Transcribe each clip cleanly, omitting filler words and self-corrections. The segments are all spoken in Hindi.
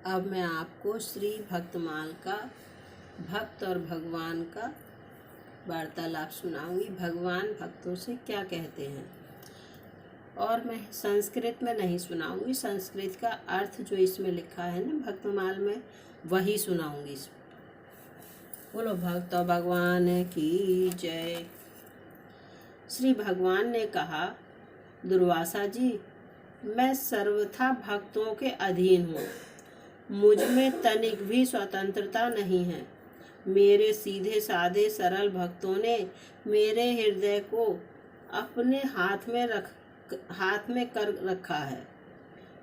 अब मैं आपको श्री भक्तमाल का भक्त और भगवान का वार्तालाप सुनाऊंगी। भगवान भक्तों से क्या कहते हैं, और मैं संस्कृत में नहीं सुनाऊंगी। संस्कृत का अर्थ जो इसमें लिखा है ना भक्तमाल में, वही सुनाऊंगी। बोलो भक्त और भगवान की जय। श्री भगवान ने कहा, दुर्वासा जी, मैं सर्वथा भक्तों के अधीन हूँ। मुझ में तनिक भी स्वतंत्रता नहीं है। मेरे सीधे साधे सरल भक्तों ने मेरे हृदय को अपने हाथ में कर रखा है।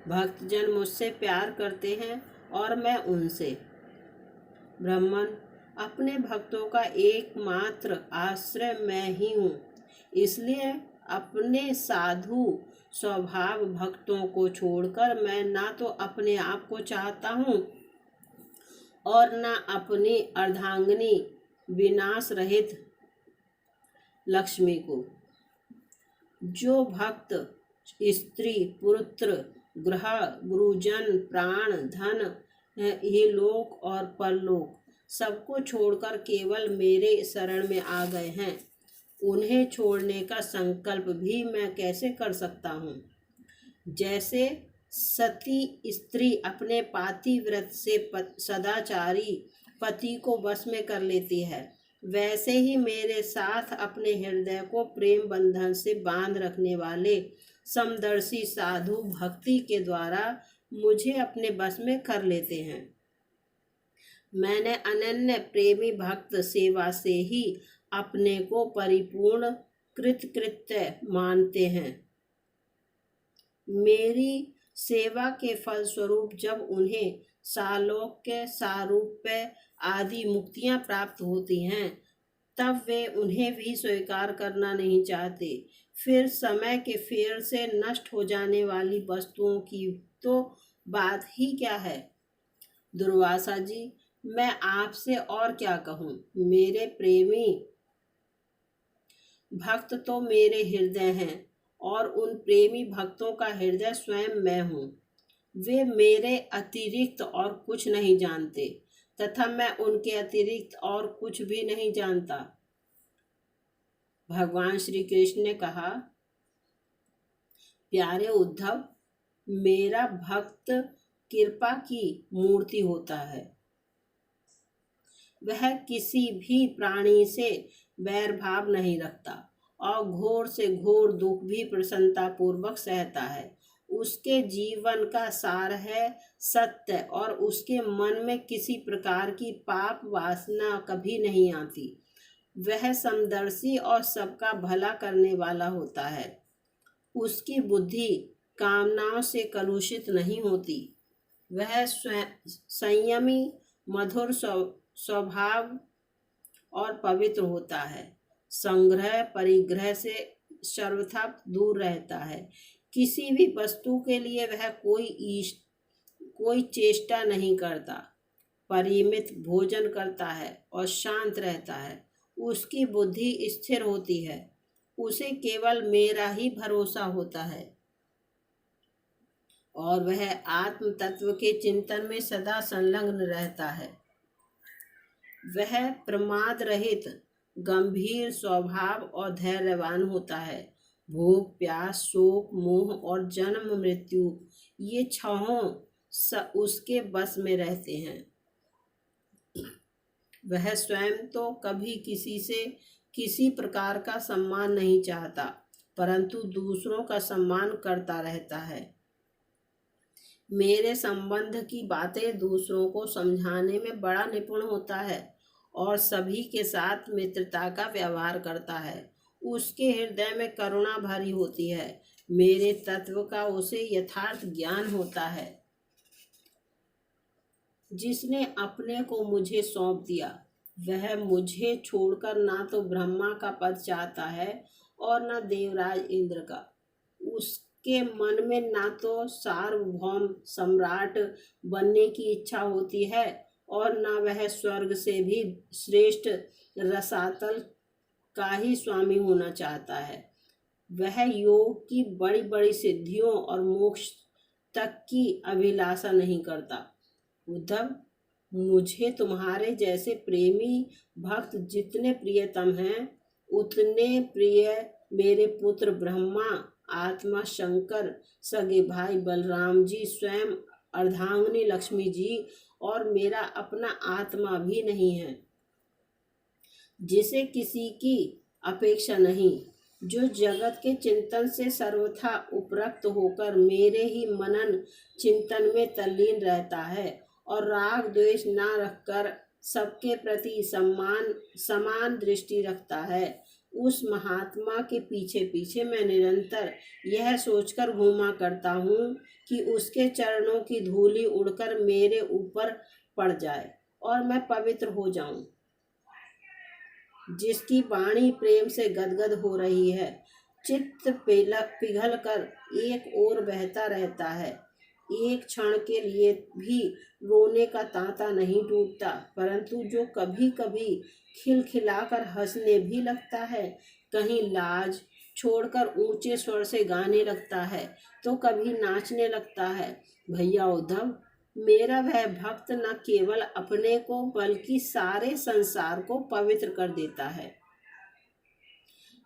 भक्तजन मुझसे प्यार करते हैं और मैं उनसे। ब्राह्मण अपने भक्तों का एकमात्र आश्रय मैं ही हूँ, इसलिए अपने साधु स्वभाव भक्तों को छोड़कर मैं ना तो अपने आप को चाहता हूँ और ना अपनी अर्धांगिनी विनाश रहित लक्ष्मी को। जो भक्त स्त्री पुत्र गृह गुरुजन प्राण धन ये लोक और परलोक सबको छोड़कर केवल मेरे शरण में आ गए हैं, उन्हें छोड़ने का संकल्प भी मैं कैसे कर सकता हूँ। जैसे सती स्त्री अपने पातिव्रत से सदाचारी पति को वश में कर लेती है, वैसे ही मेरे साथ अपने हृदय को प्रेम बंधन से बांध रखने वाले समदर्शी साधु भक्ति के द्वारा मुझे अपने वश में कर लेते हैं। मैंने अनन्य प्रेमी भक्त सेवा से ही अपने को परिपूर्ण कृतकृत्य मानते हैं। मेरी सेवा के फलस्वरूप जब उन्हें सालोक्य सारूप्य आदि मुक्तियां प्राप्त होती हैं, तब वे उन्हें भी स्वीकार करना नहीं चाहते। फिर समय के फेर से नष्ट हो जाने वाली वस्तुओं की तो बात ही क्या है। दुर्वासा जी, मैं आपसे और क्या कहूँ। मेरे प्रेमी भक्त तो मेरे हृदय हैं और उन प्रेमी भक्तों का हृदय स्वयं मैं हूँ। वे मेरे अतिरिक्त और कुछ नहीं जानते तथा मैं उनके अतिरिक्त और कुछ भी नहीं जानता। भगवान श्री कृष्ण ने कहा, प्यारे उद्धव, मेरा भक्त कृपा की मूर्ति होता है। वह किसी भी प्राणी से बैर भाव नहीं रखता और घोर से घोर दुख भी प्रसन्नता पूर्वक सहता है। उसके जीवन का सार है सत्य और उसके मन में किसी प्रकार की पाप वासना कभी नहीं आती। वह समदर्शी और सबका भला करने वाला होता है। उसकी बुद्धि कामनाओं से कलुषित नहीं होती। वह संयमी मधुर स्वभाव और पवित्र होता है। संग्रह परिग्रह से सर्वथा दूर रहता है। किसी भी वस्तु के लिए वह कोई चेष्टा नहीं करता। परिमित भोजन करता है और शांत रहता है। उसकी बुद्धि स्थिर होती है। उसे केवल मेरा ही भरोसा होता है और वह आत्म तत्व के चिंतन में सदा संलग्न रहता है। वह प्रमाद रहित गंभीर स्वभाव और धैर्यवान होता है। भूख प्यास शोक मोह और जन्म मृत्यु ये छहों उसके बस में रहते हैं। वह स्वयं तो कभी किसी से किसी प्रकार का सम्मान नहीं चाहता, परंतु दूसरों का सम्मान करता रहता है। मेरे संबंध की बातें दूसरों को समझाने में बड़ा निपुण होता है और सभी के साथ मित्रता का व्यवहार करता है। उसके हृदय में करुणा भरी होती है। मेरे तत्व का उसे यथार्थ ज्ञान होता है। जिसने अपने को मुझे सौंप दिया, वह मुझे छोड़कर ना तो ब्रह्मा का पद चाहता है और ना देवराज इंद्र का। उसके मन में ना तो सार्वभौम सम्राट बनने की इच्छा होती है और ना वह स्वर्ग से भी श्रेष्ठ रसातल का ही स्वामी होना चाहता है। वह योग की बड़ी बड़ी सिद्धियों और मोक्ष तक की अभिलाषा नहीं करता। उद्धव, मुझे तुम्हारे जैसे प्रेमी भक्त जितने प्रियतम हैं, उतने प्रिय मेरे पुत्र ब्रह्मा, आत्मा शंकर, सगे भाई बलराम जी, स्वयं अर्धांगिनी लक्ष्मी जी और मेरा अपना आत्मा भी नहीं है, जिसे किसी की अपेक्षा नहीं, जो जगत के चिंतन से सर्वथा उपरक्त होकर मेरे ही मनन चिंतन में तल्लीन रहता है और राग द्वेष ना रखकर सबके प्रति समान दृष्टि रखता है। उस महात्मा के पीछे पीछे मैं निरंतर यह सोचकर घूमा करता हूँ कि उसके चरणों की धूलि उड़कर मेरे ऊपर पड़ जाए और मैं पवित्र हो जाऊं। जिसकी वाणी प्रेम से गदगद हो रही है, चित्त पिघल कर एक ओर बहता रहता है, एक क्षण के लिए भी रोने का तांता नहीं टूटता, परंतु जो कभी कभी खिलखिलाकर हंसने भी लगता है, कहीं लाज छोड़कर ऊंचे स्वर से गाने लगता है, तो कभी नाचने लगता है। भैया उद्धव, मेरा वह भक्त न केवल अपने को बल्कि सारे संसार को पवित्र कर देता है।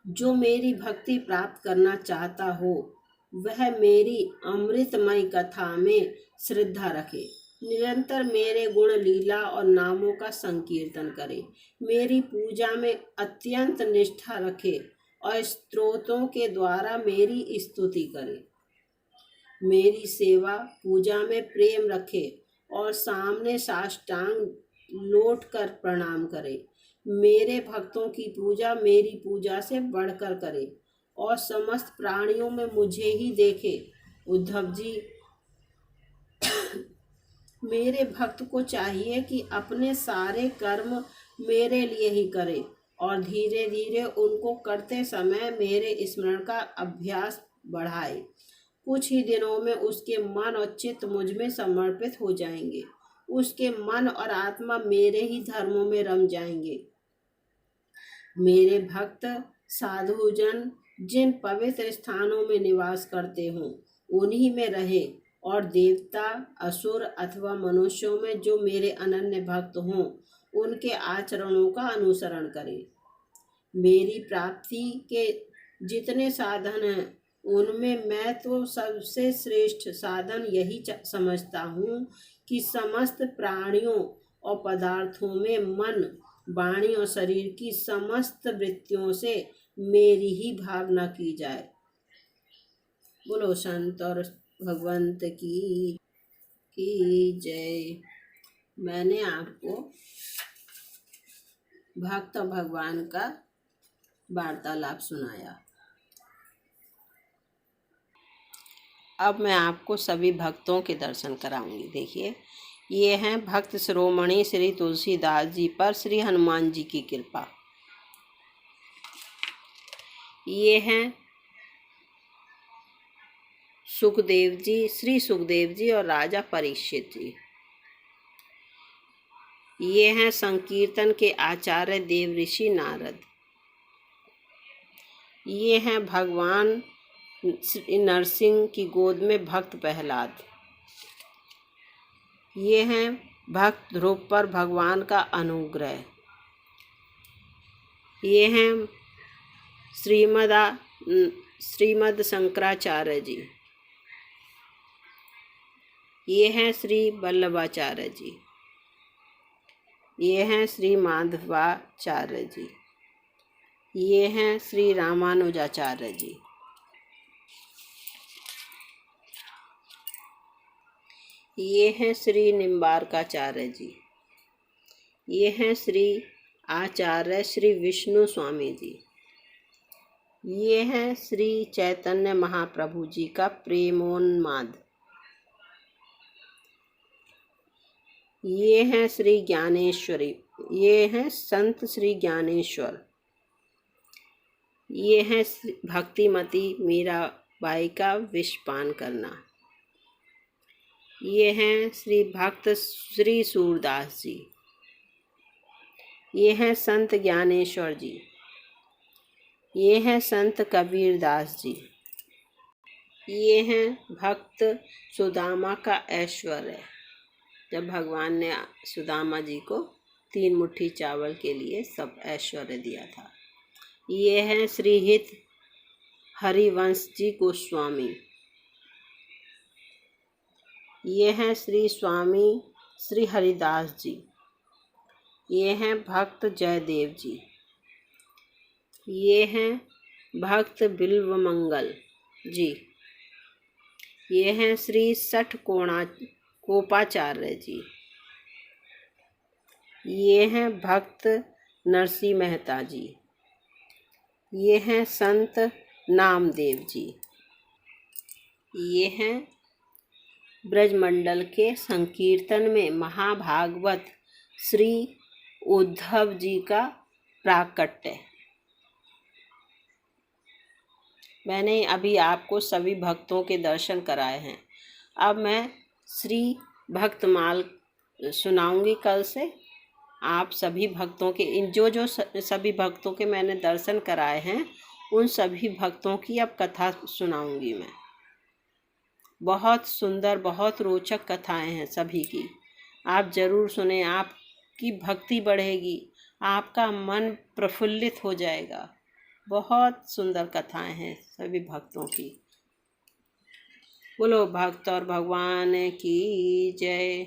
जो मेरी भक्ति प्राप्त करना चाहता हो, वह मेरी अमृतमय कथा में श्रद्धा रखे, निरंतर मेरे गुण लीला और नामों का संकीर्तन करे, मेरी पूजा में अत्यंत निष्ठा रखे और स्तोत्रों के द्वारा मेरी स्तुति करे, मेरी सेवा पूजा में प्रेम रखे और सामने साष्टांग लौट कर प्रणाम करे, मेरे भक्तों की पूजा मेरी पूजा से बढ़कर करे और समस्त प्राणियों में मुझे ही देखे। उद्धव जी, मेरे भक्त को चाहिए कि अपने सारे कर्म मेरे लिए ही करे और धीरे धीरे उनको करते समय मेरे स्मरण का अभ्यास बढ़ाए। कुछ ही दिनों में उसके मन और चित्त मुझ में समर्पित हो जाएंगे, उसके मन और आत्मा मेरे ही धर्मों में रम जाएंगे। मेरे भक्त साधुजन जिन पवित्र स्थानों में निवास करते हों, उन्हीं में रहे और देवता, असुर अथवा मनुष्यों में जो मेरे अनन्य भक्त हों, उनके आचरणों का अनुसरण करें। मेरी प्राप्ति के जितने साधन हैं, उनमें मैं तो सबसे श्रेष्ठ साधन यही समझता हूँ कि समस्त प्राणियों और पदार्थों में मन, वाणी और शरीर की समस्त वृत्तियों से मेरी ही भावना की जाए। बोलो संत और भगवंत की जय। मैंने आपको भक्त और भगवान का वार्तालाप सुनाया। अब मैं आपको सभी भक्तों के दर्शन कराऊंगी। देखिए, ये हैं भक्त शिरोमणि श्री तुलसीदास जी पर श्री हनुमान जी की कृपा। ये हैं सुखदेव जी, श्री सुखदेव जी और राजा परीक्षित जी। ये हैं संकीर्तन के आचार्य देव ऋषि नारद। ये हैं भगवान नरसिंह की गोद में भक्त प्रहलाद। ये हैं भक्त ध्रुव पर भगवान का अनुग्रह। ये हैं श्रीमद शंकराचार्य जी। ये हैं श्री वल्लभाचार्य जी। ये हैं श्री माधवाचार्य जी। ये हैं श्री रामानुजाचार्य जी। ये हैं श्री निम्बारकाचार्य जी। ये हैं श्री आचार्य श्री विष्णु स्वामी जी। ये हैं श्री चैतन्य महाप्रभु जी का प्रेमोन्माद। ये हैं श्री ज्ञानेश्वरी। ये हैं संत श्री ज्ञानेश्वर। ये हैं भक्तिमती मीराबाई का विषपान करना। ये हैं श्री भक्त श्री सूरदास जी। ये हैं संत ज्ञानेश्वर जी। ये हैं संत कबीरदास जी। ये हैं भक्त सुदामा का ऐश्वर्य। जब भगवान ने सुदामा जी को 3 मुट्ठी चावल के लिए सब ऐश्वर्य दिया था। ये हैं श्री हित हरिवंश जी गोस्वामी। ये हैं श्री स्वामी श्री हरिदास जी। ये हैं भक्त जयदेव जी। ये हैं भक्त बिल्वमंगल जी। ये हैं श्री सठ कोपाचार्य जी। ये हैं भक्त नरसिंह मेहता जी। ये हैं संत नामदेव जी। ये हैं ब्रजमंडल के संकीर्तन में महाभागवत श्री उद्धव जी का प्राकट्य। मैंने अभी आपको सभी भक्तों के दर्शन कराए हैं। अब मैं श्री भक्तमाल सुनाऊंगी कल से। आप सभी भक्तों के जो सभी भक्तों के मैंने दर्शन कराए हैं उन सभी भक्तों की अब कथा सुनाऊंगी मैं। बहुत सुंदर, बहुत रोचक कथाएं हैं सभी की। आप ज़रूर सुने, आपकी भक्ति बढ़ेगी, आपका मन प्रफुल्लित हो जाएगा। बहुत सुंदर कथाएं हैं सभी भक्तों की। बोलो भक्त और भगवान की जय।